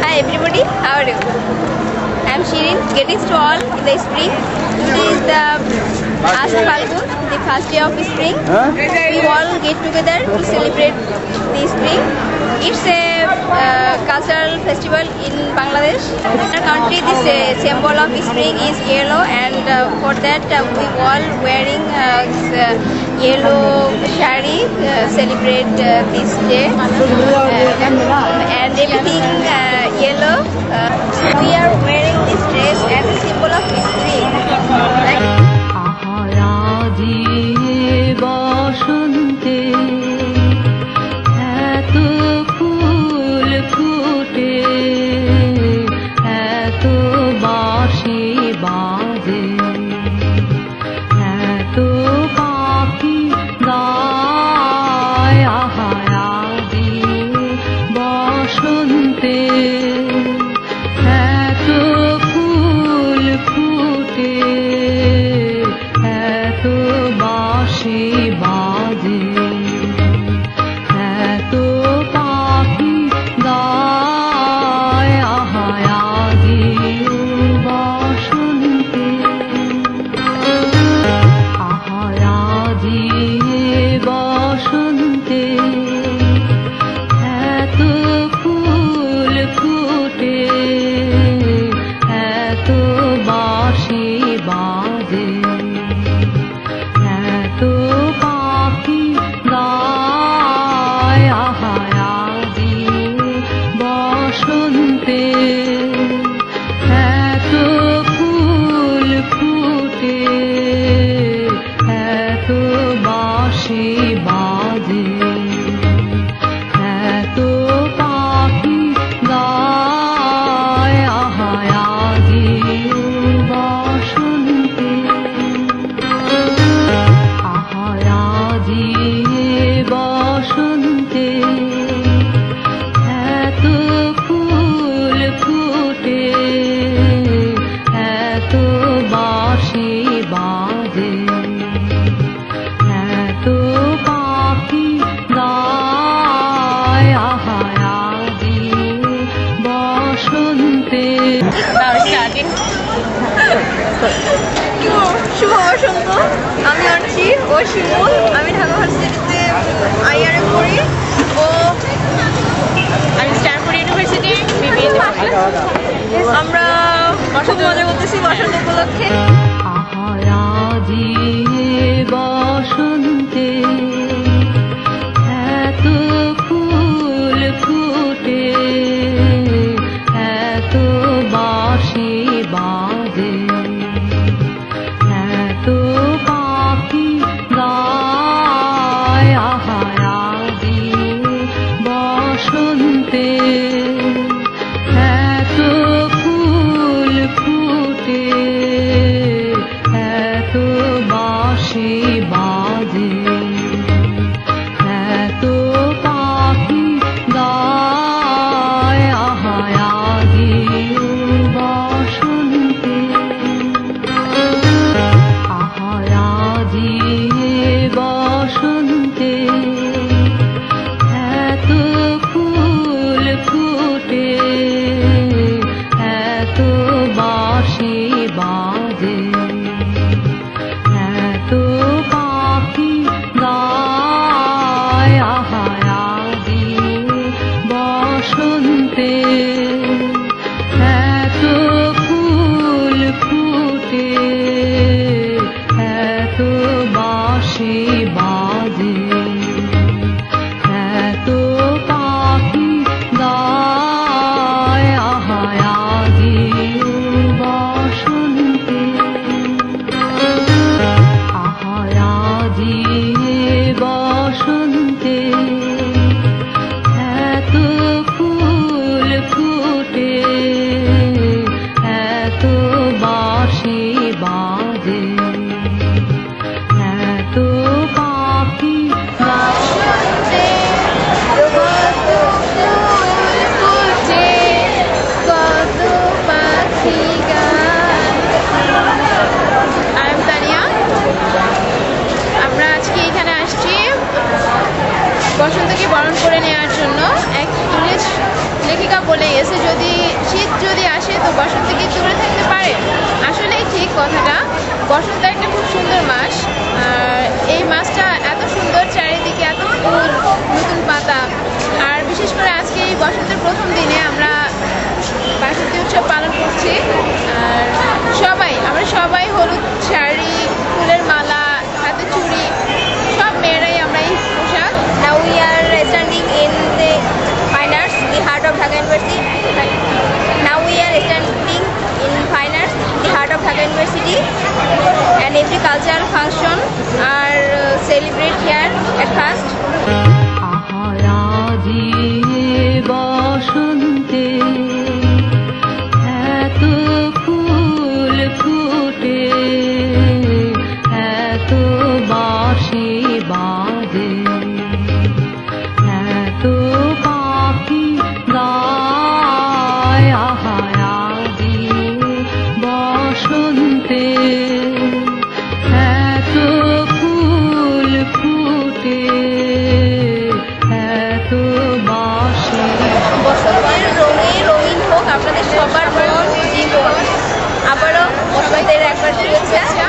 Hi everybody, how are you? I am Shirin, greetings to all in the spring. This is the last Falgun, the first day of spring. We all get together to celebrate the spring. It's a cultural festival in Bangladesh. In our country, the symbol of spring is yellow, and for that we all wearing yellow shari, celebrate this day, and everything yellow. We are wearing this dress as a symbol of spring. শুভ বসন্ত। আমি আনছি ও শিমুল, আমি ঢাকা ভার্সিটিতে IRM পড়ি, ও আমি Stanford university BBA. আমরা খুব মজা করতেছি বসন্ত উপলক্ষে। বসন্তে এত ফুল ফুটে, এত বাঁশি বাজে, এত পাখি গায় আহারাদি বসন্তে, এত ফুল ফুটে, এত বাঁশি বাজে, এত পাখি গায় আহারাদি বসন্তে। বসন্তে এত ফুল ফুটে, এত বাঁশি বাজে, এত পাখি গায় আহারাদি বসন্তে, এত ফুল ফুটে, এত বাঁশি বাজে, এত পাখি গায় আহারাদি বসন্তে। আহারাদি বসন্তে এত ফুল ফুটে, বসন্ত একটা খুব সুন্দর মাস। এই মাসটা এত সুন্দর, চারিদিকে এত ফুল, নতুন পাতা। আর বিশেষ করে আজকে এই বসন্তের প্রথম দিনে আমরা বাসন্তী উৎসব পালন করছি। আর আমরা সবাই হলুদ শাড়ি, ফুলের মালা, হাতে চুড়ি, সব মেয়েরাই আমরা এই পোশাক। Now we are standing in the Fine Arts, the heart of Dhaka University. Now we are standing in Fine Arts, the heart of Dhaka University, and every cultural function are celebrated here at first. বসন্তে এত ফুল ফুটে, এত বাঁশি বাজে, এত পাখি গায়। আহারাজি বসন্তে এত ফুল ফুটে, এত বাঁশি। বসন্তের রঙে রঙিন হোক আপনাদের সবার মন জীবন। আবারও বসন্তের একবার শুভেচ্ছা।